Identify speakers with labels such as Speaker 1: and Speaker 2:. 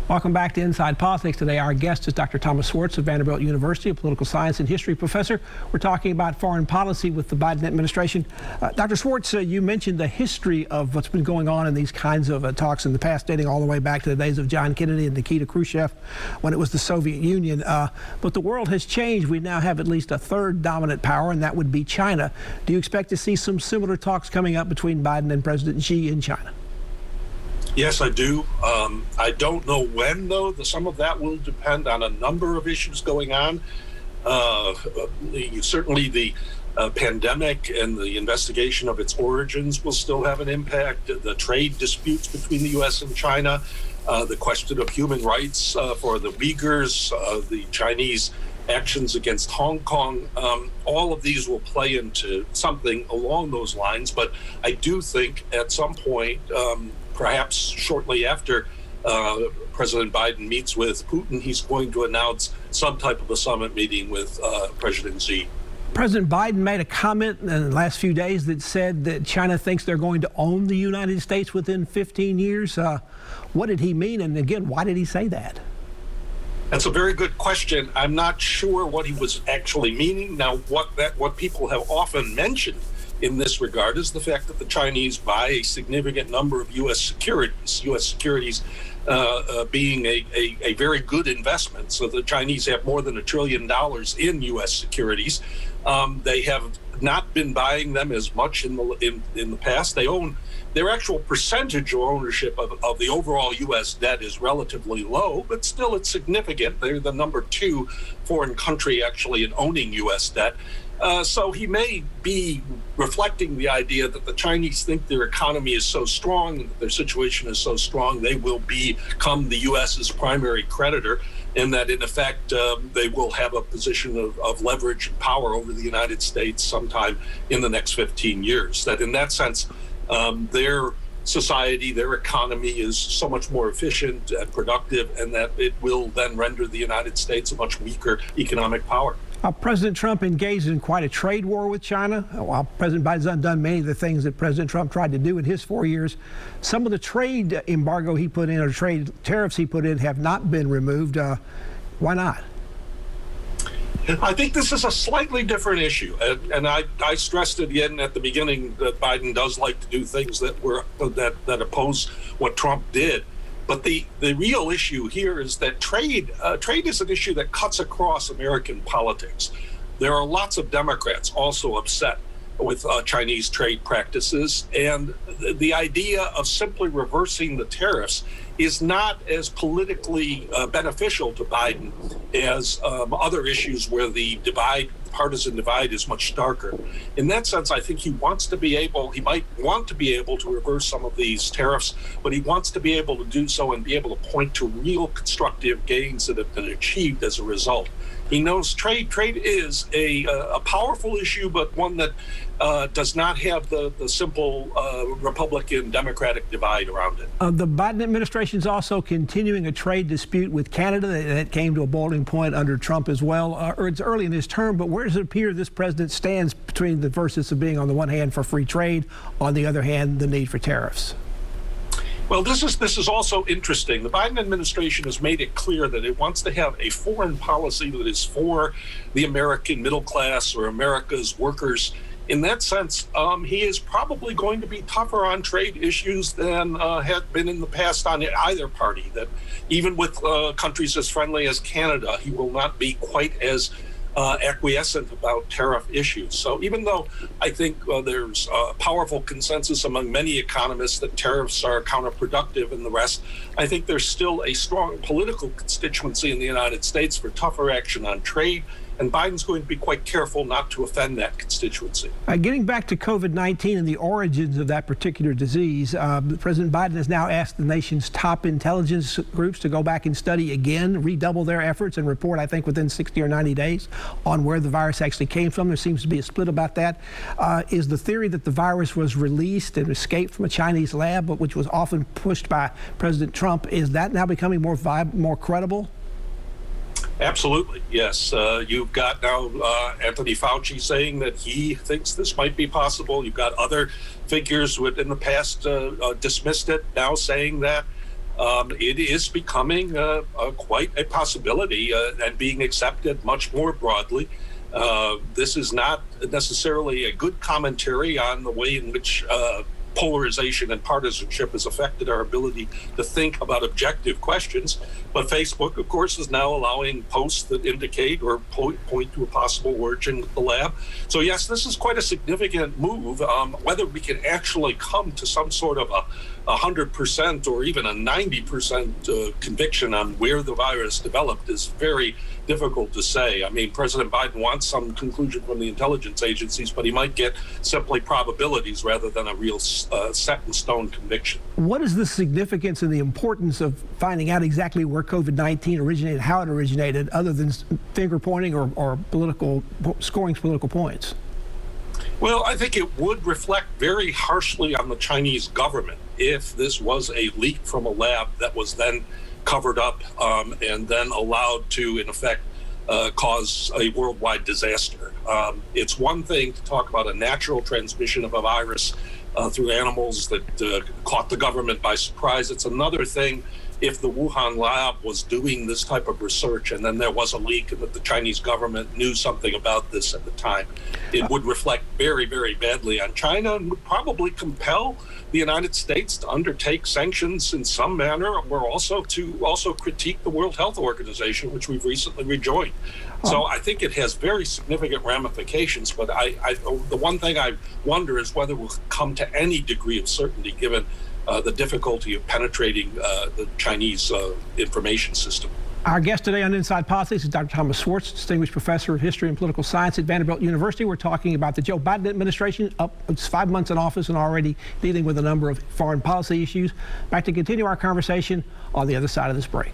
Speaker 1: Welcome back to Inside Politics. Today our guest is Dr. Thomas Schwartz of Vanderbilt University, a political science and history professor. We're talking about foreign policy with the Biden administration. Dr. Schwartz, you mentioned the history of what's been going on in these kinds of talks in the past, dating all the way back to the days of John Kennedy and Nikita Khrushchev when it was the Soviet Union. But the world has changed. We now have at least a third dominant power, and that would be China. Do you expect to see some similar talks coming up between Biden and President Xi in China?
Speaker 2: Yes, I do. I don't know when, though. Some of that will depend on a number of issues going on. Certainly the pandemic and the investigation of its origins will still have an impact. The trade disputes between the U.S. and China, the question of human rights for the Uyghurs, the Chinese actions against Hong Kong, all of these will play into something along those lines. But I do think at some point, perhaps shortly after President Biden meets with Putin, he's going to announce some type of a summit meeting with President Xi.
Speaker 1: President Biden made a comment in the last few days that said that China thinks they're going to own the United States within 15 years. What did he mean? And again, why did he say that?
Speaker 2: That's a very good question. I'm not sure what he was actually meaning. Now, what people have often mentioned in this regard is the fact that the Chinese buy a significant number of U.S. securities being a very good investment. So the Chinese have more than $1 trillion in U.S. securities. They have not been buying them as much in the past. They own, their actual percentage of ownership of the overall U.S. debt is relatively low, but still it's significant. They're the number 2 foreign country actually in owning U.S. debt. So he may be reflecting the idea that the Chinese think their economy is so strong, and that their situation is so strong, they will become the U.S.'s primary creditor, and that in effect they will have a position of leverage and power over the United States sometime in the next 15 years. That in that sense, their society, their economy is so much more efficient and productive, and that it will then render the United States a much weaker economic power.
Speaker 1: President Trump engaged in quite a trade war with China. While President Biden's undone many of the things that President Trump tried to do in his 4 years, some of the trade embargo he put in, or trade tariffs he put in, have not been removed. Why not?
Speaker 2: I think this is a slightly different issue, and I stressed again at the beginning that Biden does like to do things that oppose what Trump did. But the real issue here is that trade is an issue that cuts across American politics. There are lots of Democrats also upset with Chinese trade practices, and the idea of simply reversing the tariffs is not as politically beneficial to Biden as other issues where the partisan divide is much starker. In that sense, I think he might want to be able to reverse some of these tariffs, but he wants to be able to do so and be able to point to real constructive gains that have been achieved as a result. He knows trade is a powerful issue, but one that does not have the simple Republican-Democratic divide around it.
Speaker 1: The Biden administration is also continuing a trade dispute with Canada that came to a boiling point under Trump as well. It's early in his term, but where does it appear this president stands between the versus of being on the one hand for free trade, on the other hand the need for tariffs?
Speaker 2: Well, this is also interesting. The Biden administration has made it clear that it wants to have a foreign policy that is for the American middle class or America's workers. In that sense, he is probably going to be tougher on trade issues than had been in the past on either party. That even with countries as friendly as Canada, he will not be quite as acquiescent about tariff issues. So even though I think there's a powerful consensus among many economists that tariffs are counterproductive and the rest, I think there's still a strong political constituency in the United States for tougher action on trade. And Biden's going to be quite careful not to offend that constituency.
Speaker 1: Getting back to COVID-19 and the origins of that particular disease, President Biden has now asked the nation's top intelligence groups to go back and study again, redouble their efforts, and report, I think, within 60 or 90 days on where the virus actually came from. There seems to be a split about that. Is the theory that the virus was released and escaped from a Chinese lab, but which was often pushed by President Trump, is that now becoming more credible?
Speaker 2: Absolutely, yes. You've got now Anthony Fauci saying that he thinks this might be possible. You've got other figures who in the past dismissed it, now saying that it is becoming quite a possibility and being accepted much more broadly. This is not necessarily a good commentary on the way in which polarization and partisanship has affected our ability to think about objective questions. But Facebook, of course, is now allowing posts that indicate or point to a possible origin with the lab. So yes, this is quite a significant move. Whether we can actually come to some sort of a 100% or even a 90% conviction on where the virus developed is very difficult to say. I mean, President Biden wants some conclusion from the intelligence agencies, but he might get simply probabilities rather than a real set in stone conviction.
Speaker 1: What is the significance and the importance of finding out exactly where COVID-19 originated, how it originated, other than finger pointing or scoring political points?
Speaker 2: Well, I think it would reflect very harshly on the Chinese government if this was a leak from a lab that was then covered up and then allowed to, in effect, cause a worldwide disaster. It's one thing to talk about a natural transmission of a virus through animals that caught the government by surprise. It's another thing if the Wuhan lab was doing this type of research and then there was a leak and that the Chinese government knew something about this at the time. It would reflect very, very badly on China and would probably compel the United States to undertake sanctions in some manner, or also to critique the World Health Organization, which we've recently rejoined. So I think it has very significant ramifications, but the one thing I wonder is whether we'll come to any degree of certainty given the difficulty of penetrating the Chinese information system.
Speaker 1: Our guest today on Inside Politics is Dr. Thomas Schwartz, Distinguished Professor of History and Political Science at Vanderbilt University. We're talking about the Joe Biden administration. It's 5 months in office and already dealing with a number of foreign policy issues. Back to continue our conversation on the other side of this break.